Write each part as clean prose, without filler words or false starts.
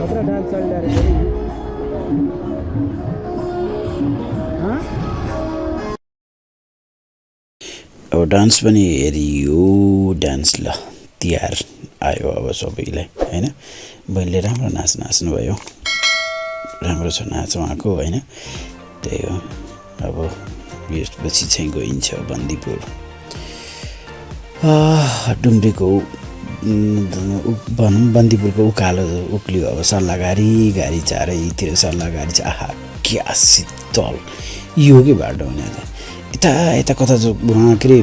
खतरा डान्स चलिरहेको छ अब डान्स पनि हेरियो डान्स ल तिहार आयो अब सबैलाई हैन बहिनीले राम्रो नाच्नु भयो राम्रो छ नाच उहाँको हैन त्यही हो अब यसपछि चाहिँ गइन्छ बन्दीपुर डुम्रीको बन्दीपुरको उकालो उक्लियो अब सल्लाहगारी गाडी चारैतिर सल्लाहगारी छ आहा क्या शीतल यो के बाटो हुने यता कता के अरे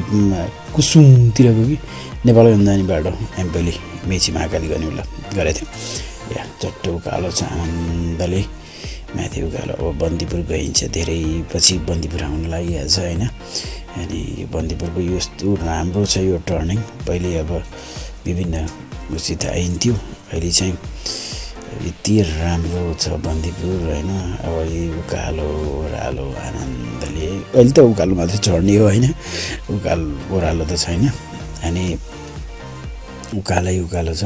कुसुमतिरको कि नेपाल जाने बाटो हामी पहिले मेची महाकाली गर्ने बेला गरेको थियौँ या चट्टो उकालो छ आनन्दले माथि उकालो अब बन्दीपुर गइन्छ धेरै पछि बन्दीपुर आउन लागिहाल्छ हैन अनि यो बन्दीपुरको यो राम्रो छ यो टर्निङ पहिले अब विभिन्न उसित आइन्थ्यो अहिले चाहिँ यति राम्रो छ बन्दीपुर हैन अब यो उकालो ओह्रालो आनन्दले अहिले त उकालो मात्रै चढ्ने हो हैन ओह्रालो त छैन अनि उकालो छ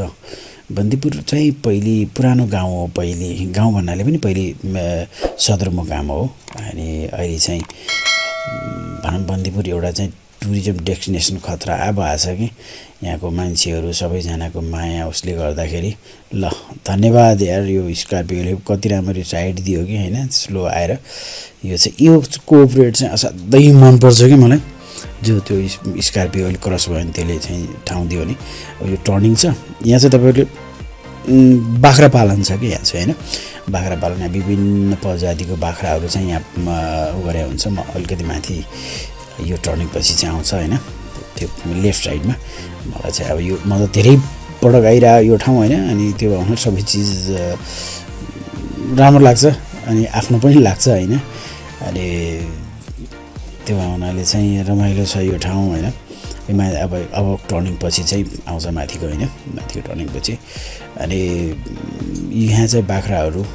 बन्दीपुर चाहिँ पहिले पुरानो गाउँ हो पहिले गाउँ भन्नाले पनि पहिले सदरमुकाम हो अनि अहिले चाहिँ भनौँ बन्दीपुर एउटा चाहिँ टुरिज्म डेस्टिनेसन खतरा भएछ कि यहाँको मान्छेहरू सबैजनाको माया उसले गर्दाखेरि ल धन्यवाद यार यो स्कर्पियोले कति राम्रो साइड दियो कि हैन स्लो आएर यो चाहिँ यो कोअपरेट चाहिँ असाध्यै मनपर्छ कि मलाई जो त्यो स्कर्पियोले क्रस भयो भने त्यसले चाहिँ ठाउँ दियो नि यो टर्निङ छ यहाँ चाहिँ तपाईँहरूले बाख्रा पालन छ कि यहाँ चाहिँ हैन बाख्रा पालन विभिन्न प्रजातिको बाख्राहरू चाहिँ यहाँ उ गरे हुन्छ म अलिकति माथि यो टर्निङ पछि चाहिँ आउँछ हैन त्यो लेफ्ट साइडमा मलाई चाहिँ अब यो म त धेरै पटक आइरह्यो यो ठाउँ हैन अनि त्यो भन्नु सबै चिज राम्रो लाग्छ अनि आफ्नो पनि लाग्छ हैन अनि त्यो हुनाले चाहिँ रमाइलो छ यो ठाउँ हैन अब टर्निङ पछि चाहिँ आउँछ माथिको हैन माथिको टर्निङ पछि अनि यहाँ चाहिँ बाख्राहरू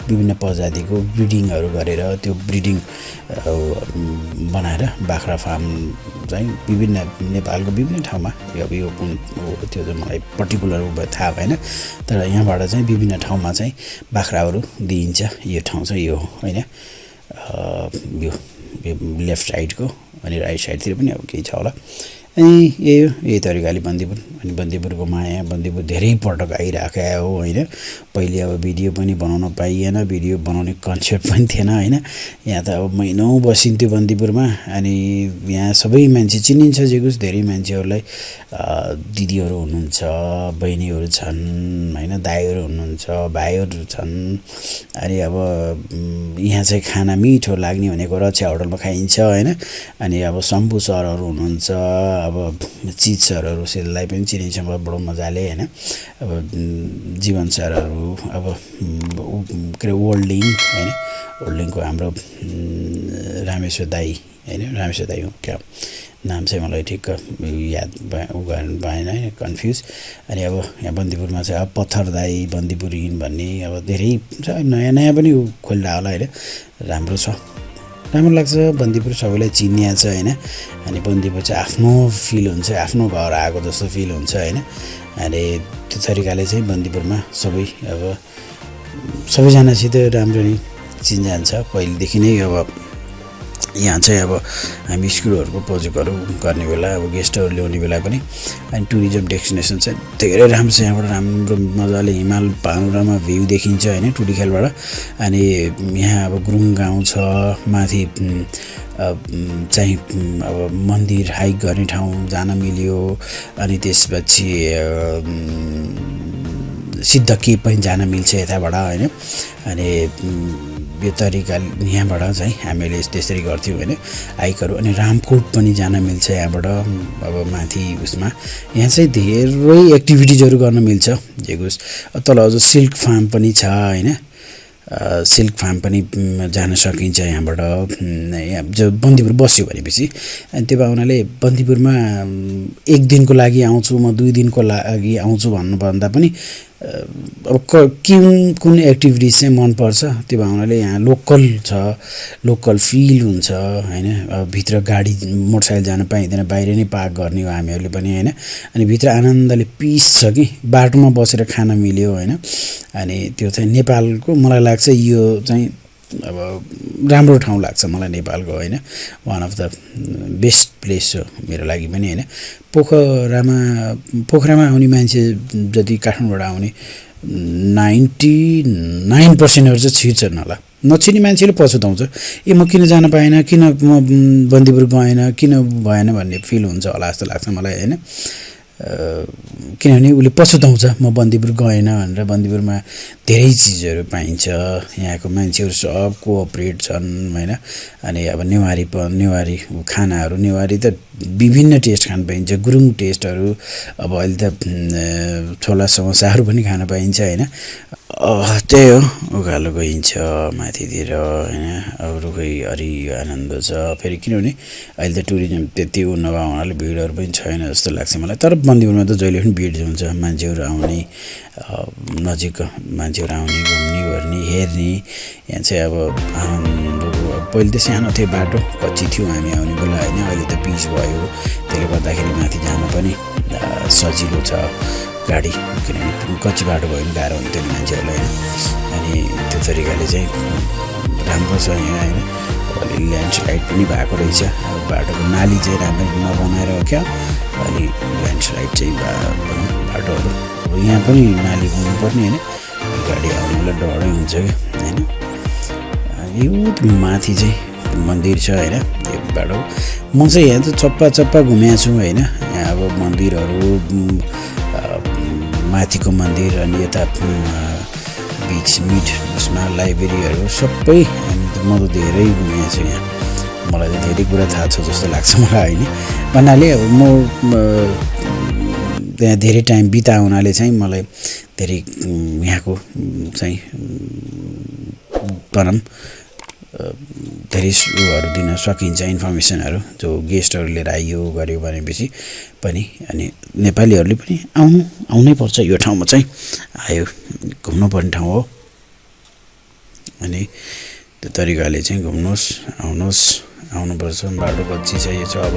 विभिन्न प्रजातिको ब्रिडिङहरू गरेर त्यो ब्रिडिङ बनाएर बाख्रा फार्म चाहिँ विभिन्न नेपालको विभिन्न ठाउँमा अब यो कुन त्यो चाहिँ मलाई पर्टिकुलर थाहा भएन तर यहाँबाट चाहिँ विभिन्न ठाउँमा चाहिँ बाख्राहरू दिइन्छ यो ठाउँ चाहिँ यो हो हैन यो लेफ्ट साइडको अनि राइट साइडतिर पनि अब केही छ होला अनि यही तरिकाले बन्दीपुर अनि बन्दीपुरको माया बन्दीपुर धेरै पटक आइराखेको हो हैन पहिले अब भिडियो पनि बनाउन पाइएन भिडियो बनाउने कन्सेप्ट पनि थिएन हैन यहाँ त अब महिनौं बसिन्थ्यो बन्दीपुरमा अनि यहाँ सबै मान्छे चिनिन्छ जेगुस धेरै मान्छेहरूलाई दिदीहरू हुनुहुन्छ बहिनीहरू छन् हैन दाइहरू हुनुहुन्छ भाइहरू छन् अनि अब यहाँ चाहिँ खाना मिठो लाग्ने भनेको रक्षा होटलमा खाइन्छ हैन अनि अब शम्भु सरहरू हुनुहुन्छ अब चिज सरहरू सेललाई पनि चिनिन्छ बडो मजाले हैन अब जीवन सरहरू अब के वर्ल्डिङ हैन वर्ल्डिङको हाम्रो रामेश्वर दाई हैन रामेश्वर दाई हो क्या नाम चाहिँ मलाई ठिक्क याद भएन हैन कन्फ्युज अनि अब यहाँ बन्दीपुरमा चाहिँ अब पत्थर दाई बन्दीपुरिन भन्ने अब धेरै नयाँ पनि खोल्ला होला हैन राम्रो छ राम्रो लाग्छ बन्दीपुर सबैलाई चिनिया छ हैन अनि बन्दीपुर चाहिँ आफ्नो फिल हुन्छ आफ्नो घर आएको जस्तो फिल हुन्छ हैन अनि त्यो तरिकाले चाहिँ बन्दीपुरमा सबै अब सबैजनासित राम्ररी चिनजान छ पहिलेदेखि नै अब यहाँ चाहिँ अब हामी स्कुलहरूको प्रोजेक्टहरू गर्ने बेला अब गेस्टहरू ल्याउने बेला पनि अनि टुरिज्म डेस्टिनेसन चाहिँ धेरै राम्रो छ यहाँबाट राम्रो मजाले हिमाल पानोरामा भ्यू देखिन्छ हैन टुडीखेलबाट अनि यहाँ अब गुरुङ गाउँ छ माथि चाहिँ अब मन्दिर हाइक गर्ने ठाउँ जान मिल्यो अनि त्यसपछि सिद्ध केप पनि जान मिल्छ यताबाट हैन अनि यो तरिकाले यहाँबाट चाहिँ हामीले त्यसरी गर्थ्यौँ हैन हाइकहरू अनि रामकोट पनि जान मिल्छ यहाँबाट अब माथि उसमा यहाँ चाहिँ धेरै एक्टिभिटिजहरू गर्न मिल्छ जेगुस तल अझ सिल्क फार्म पनि छ हैन सिल्क फार्म पनि जान सकिन्छ यहाँबाट यहाँ जो बन्दीपुर बस्यो भनेपछि अनि त्यो भावनाले बन्दीपुरमा एक दिनको लागि आउँछु म 2 दिनको लागि आउँछु भन्नुभन्दा पनि अब कुन एक्टिभिटिज चाहिँ मनपर्छ त्यो भावनाले यहाँ लोकल छ लोकल फिल हुन्छ हैन अब भित्र गाडी मोटरसाइकल जान पाइँदैन बाहिर नै पार्क गर्ने हो हामीहरूले पनि हैन अनि भित्र आनन्दले पिस छ कि बाटोमा बसेर खान मिल्यो हैन अनि त्यो चाहिँ नेपालको मलाई लाग्छ यो चाहिँ अब राम्रो ठाउँ लाग्छ मलाई नेपालको हैन one of the best place हो मेरो लागि पनि हैन पोखरामा आउने मान्छे जति काठमाडौँबाट आउने 99% चाहिँ छिर्छन् होला नछिर्ने मान्छेले पछुताउँछ ए म किन जान पाएन किन म बन्दीपुर गएन किन भएन भन्ने फिल हुन्छ होला जस्तो लाग्छ मलाई हैन किनभने उसले पछुताउँछ म बन्दीपुर गएन भनेर बन्दीपुरमा धेरै चिजहरू पाइन्छ यहाँको मान्छेहरू सब कोअपरेट छन् हैन अनि अब नेवारी खानाहरू नेवारी त विभिन्न टेस्ट खान पाइन्छ गुरुङ टेस्टहरू अब अहिले त छोला समोसाहरू पनि खान पाइन्छ हैन त्यही हो उकालो गइन्छ माथितिर हैन अरू खै हरियो आनन्द छ फेरि किनभने अहिले त टुरिज्म त्यति नभए हुनाले भिडहरू पनि छैन जस्तो लाग्छ मलाई तर बन्दीपुरमा त जहिले पनि भिड हुन्छ मान्छेहरू आउने नजिक मान्छेहरू आउने घुम्ने गर्ने हेर्ने यहाँ चाहिँ अब पहिले त सानो थियो बाटो कच्ची थियो हामी आउने बेला हैन अहिले त पिच भयो त्यसले गर्दाखेरि माथि जान पनि सजिलो छ गाडी किनभने कच्ची बाटो भयो भने गाह्रो हुन्थ्यो नि मान्छेहरूलाई अनि त्यो तरिकाले चाहिँ राम्रो छ यहाँ होइन अलि ल्यान्डस्लाइड पनि भएको रहेछ बाटोको नाली चाहिँ राम्ररी नबनाएर हो क्या अनि ल्यान्डस्लाइड चाहिँ बाटोहरू अब यहाँ पनि नाली हुनुपर्ने होइन गाडी आउने बेला डरै हुन्छ क्या होइन यो माथि चाहिँ मन्दिर छ होइन यो बाटो म चाहिँ यहाँ त चप्पा घुमेको छु होइन यहाँ अब मन्दिरहरू माथिको मन्दिर अनि यता बिच मिड उसमा लाइब्रेरीहरू सबै म त धेरै घुमेको छु यहाँ मलाई त धेरै कुरा थाहा छ जस्तो लाग्छ मलाई होइन भन्नाले अब म त्यहाँ धेरै टाइम बिताए हुनाले चाहिँ मलाई धेरै यहाँको चाहिँ भनौँ धेरै उयोहरू दिन सकिन्छ इन्फर्मेसनहरू जो गेस्टहरू लिएर आइयो गर्यो भनेपछि पनि अनि नेपालीहरूले पनि आउनै पर्छ यो ठाउँमा चाहिँ आयो घुम्नुपर्ने ठाउँ हो अनि त्यो तरिकाले चाहिँ आउनुपर्छ बाटो कच्ची छ यो चाहिँ अब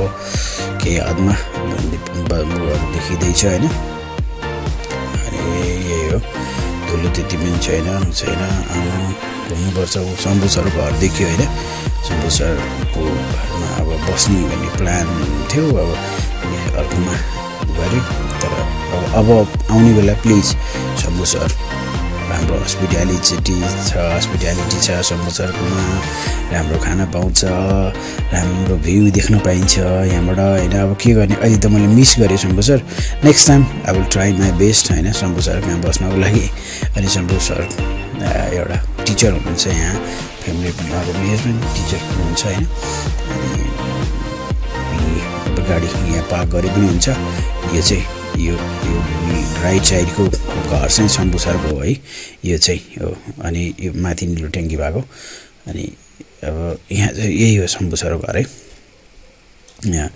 केही हदमा बन्दीपुरहरू देखिँदैछ होइन अनि यही हो धुलो त्यति पनि छैन आउनु घुम्नुपर्छ शम्भु सरको घर देखियो होइन शम्भु सरको घरमा अब बस्ने भन्ने प्लान थियो अब अर्कोमा गऱ्यो तर अब आउने बेला प्लिज शम्भु सर राम्रो हस्पिटालिटी छ शम्भु सरकोमा राम्रो खाना पाउँछ राम्रो भ्यू देख्न पाइन्छ यहाँबाट होइन अब के गर्ने अहिले त मैले मिस गरेँ Shambhu sir next time I will try my best होइन शम्भु सर कहाँ बस्नको लागि अनि शम्भु सर एउटा टिचर हुनुहुन्छ यहाँ फ्यामिली पनि अब विशेष पनि टिचर हुनुहुन्छ होइन अनि गाडी यहाँ पार्क गरे पनि हुन्छ यो चाहिँ यो राइट साइडको घर चाहिँ शम्भु सरको हो है यो चाहिँ हो अनि यो माथि निलो ट्याङ्की भएको अनि अब यहाँ चाहिँ यही हो शम्भु सरको घर है यहाँ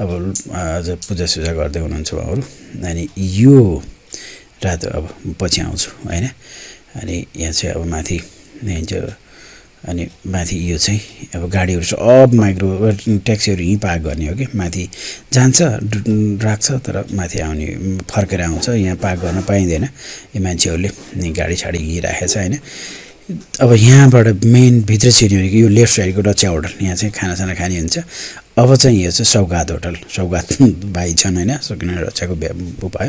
अब आज पूजासुजा गर्दै हुनुहुन्छ उहाँहरू अनि यो रात अब पछि आउँछु होइन अनि यहाँ चाहिँ अब माथि अनि माथि यो चाहिँ अब गाडीहरू सब माइक्रो ट्याक्सीहरू यहीँ पार्क गर्ने हो कि माथि जान्छ राख्छ तर माथि आउने फर्केर आउँछ यहाँ पार्क गर्न पाइँदैन यो मान्छेहरूले गाडी साडी यहीँ राखेको छ होइन अब यहाँबाट मेन भित्र छिर्यो भने यो लेफ्ट साइडको रक्षा होटल यहाँ चाहिँ खानासाना खाने हुन्छ अब चाहिँ यो चाहिँ सौगात होटल सौगात भाइ छन् होइन सकिन रक्षाको उपाय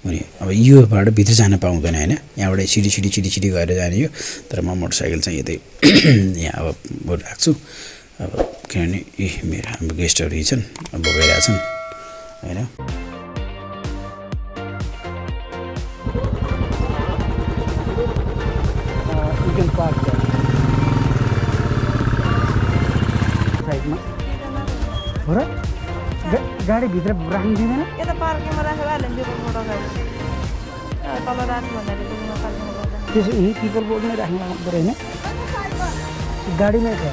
अनि अब योबाट भित्र जान पाउँदैन होइन यहाँबाट सिडी गरेर जाने यो तर म मोटरसाइकल चाहिँ यतै यहाँ अब राख्छु अब किनभने मेरो हाम्रो गेस्टहरू यही छन् अब गइरहेछन् होइन हो र गाडी भित्र राख्नु दिँदैन यता पार्किङमा राखेर हाल्यो रोडबाट अगाडि तल राख्नु भन्दाखेरि त्यसो यहीँ पिपल बोर्डमै राख्नु पर्यो होइन गाडीमै छ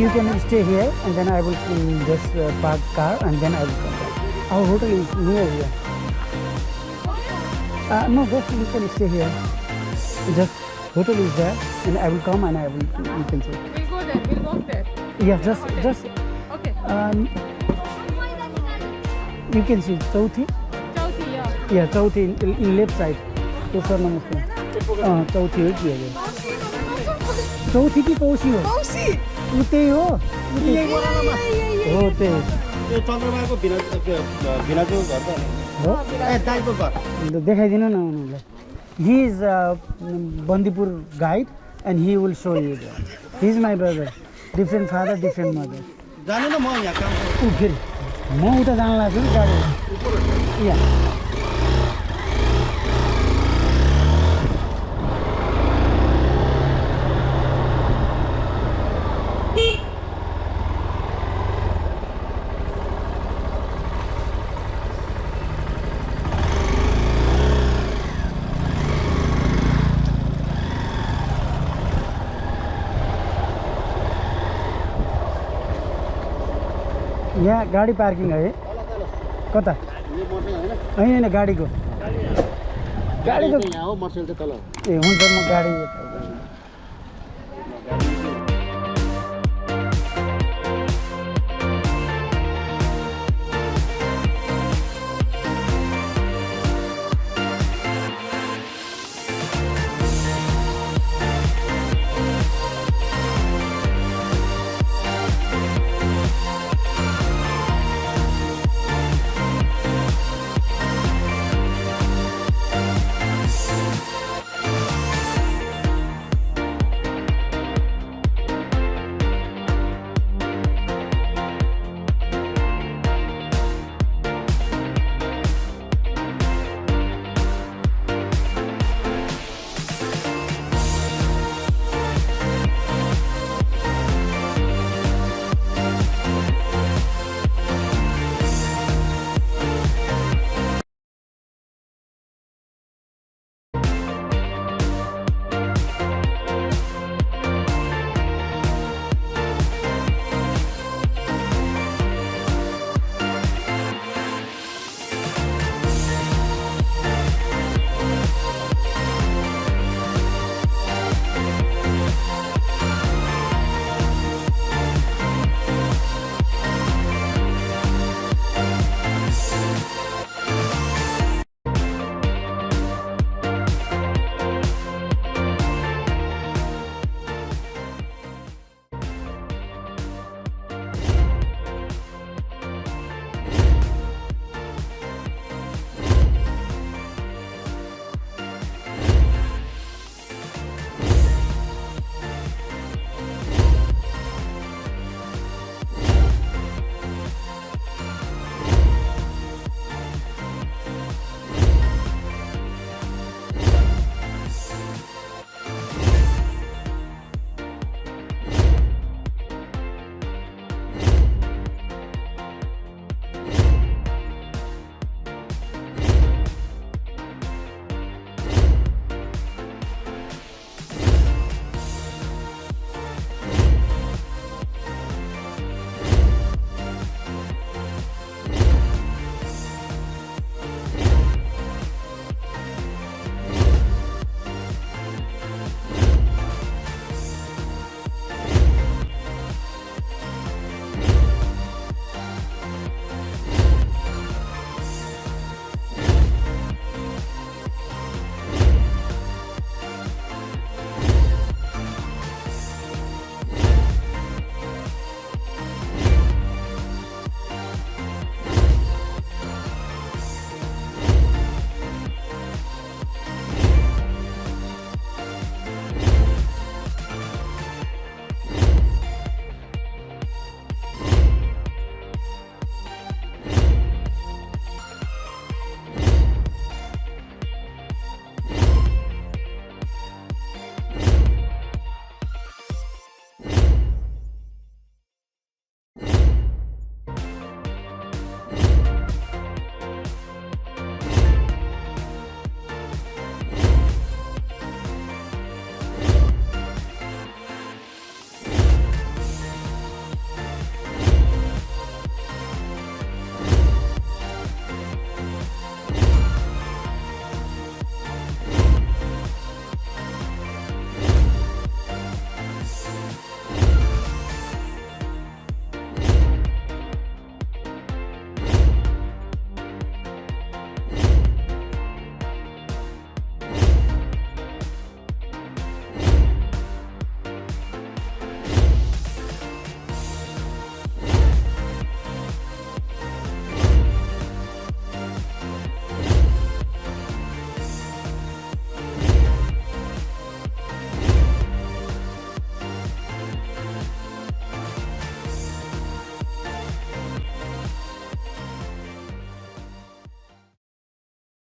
you can stay here and then I will just park car and then I will come back our hotel is near here No, just you can stay here. Just hotel is there, and I will come and I will. You can say. We'll go there. We'll walk there. Yeah, just Okay. You can see Chauthi. Chauthi, yeah. Yeah, Chauthi in left side. तो sir नमस्ते चौथी हो कि चौथी कि कौसी हो उतै हो हो त्यही यो चन्द्रमाको भिनाजु घर त हो ए दाइको घर देखाइदिनु न उनीहरूलाई he is Bandipur guide and he will so you he is my brother different father different mother जानु न म यहाँ काम ऊ फेरि म उता जान लाग्छु नि गाडी यहाँ यहाँ गाडी पार्किङ है कता होइन गाडीको गाडी यहाँ हो मोटरसाइकल त तल ए हुन्छ म गाडी